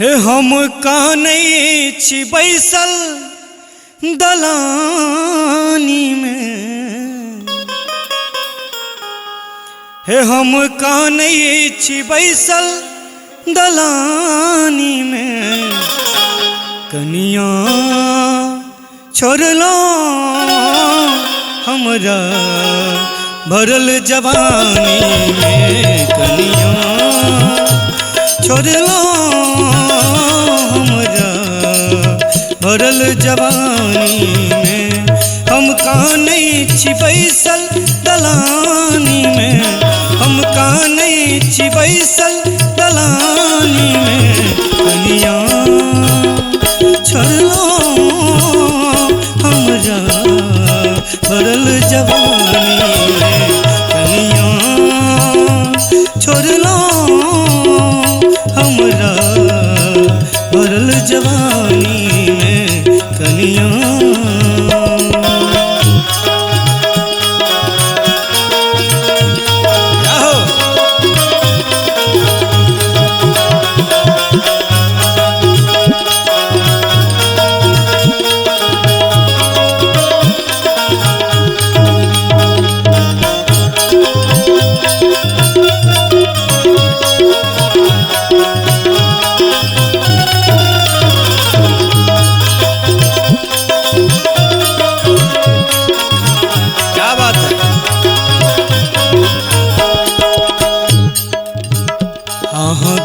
हे हम कानै छी बैसल दलानी में, हे हम कानै छी बैसल दलानी में, कनिया छोड़लो हमरा भरल जवानी में, कनिया छोड़लो हमरा भरल जवानी में। हम कानै छी बैसल दलानी में, हम कानै छी बैसल दलानी में, कनिया छोड़लो हमरा भरल जवानी में, कनिया छोड़लो हमरा भरल जवानी में, कनिया।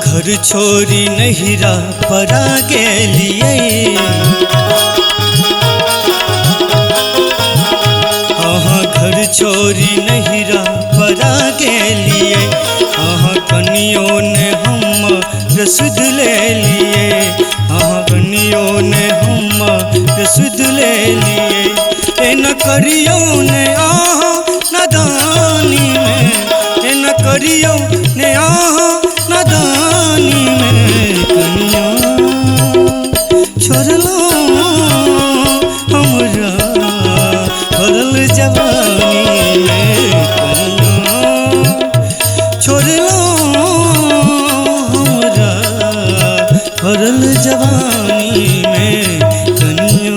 घर छोरी नहिरा परा गेलिए, हाँ घर छोरी नहिरा परा गेलिए, हाँ कनियों ने हम रसद ले लिए, हाँ कनियों ने हम रसद ले लिए, ए न करियो ने आहा नादानी में, ए न करियो ने आहा नादानी में, कनिया छोड़लो हमरा भरल जवानी में, कनिया छोड़लो हमरा भरल जवानी में, कनिया।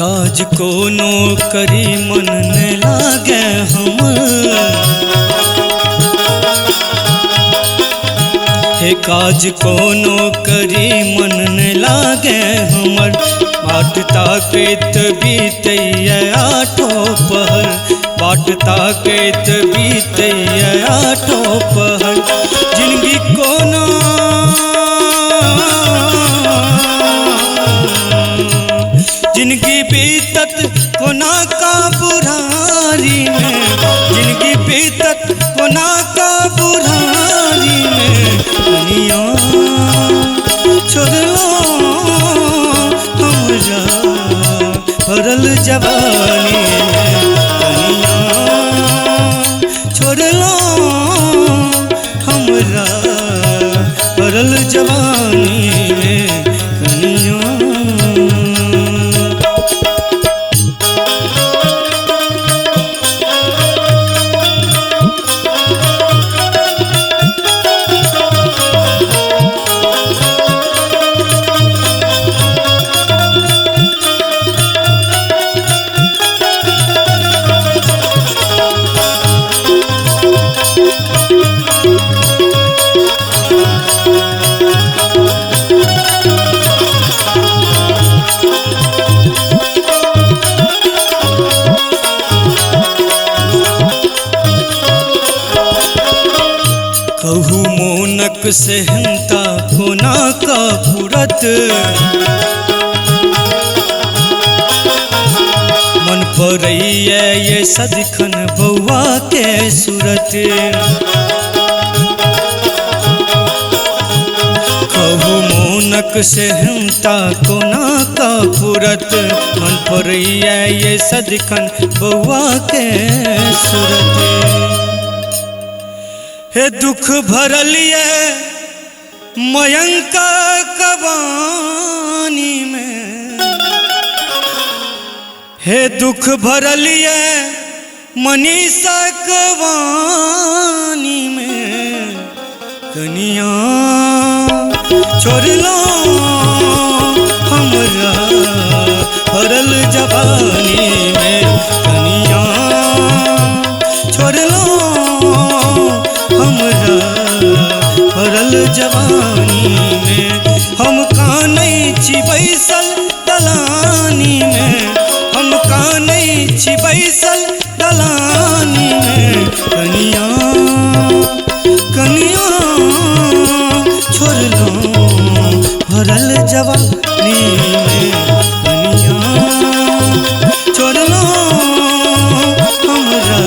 काज कोनो करी मन न लागे हम, हे काज कोनो करी मन न लागे हमर, बाट ताकैत बीतैया आठो पहर, बाट ताकैत बीतैया आठो पहर, जिंदगी कोनो जिंदगी बीतत कोना का बुढ़ारी में, जिंदगी बीतत कोना का बुढ़ारी में, कनिया छोड़लो हमरा भरल जवानी में, कनिया छोड़लो हमरा भरल जवानी में, कनिया। कहू मोनक सेहनता कोना का फुरत, मन परैया ये सदिखन बउआ के सूरत। कहू मोनक से हमता कोना का पुरत, मन परैया ये सदिखन बउआ के सूरत। हे दुख भरलिए मयंका कवानी में, हे दुख भरलिए मनीषा कवानी में। कनिया छोड़ लो हमरा भरल जवानी में, कनिया छोड़ लो हमरा भरल जवानी में। हम कानै छी बैसल दलानी में, हम कानै छी बैसल दलानी में। कनिया कनिया छोड़ लो भरल जवानी में, कनिया छोड़ लो हमरा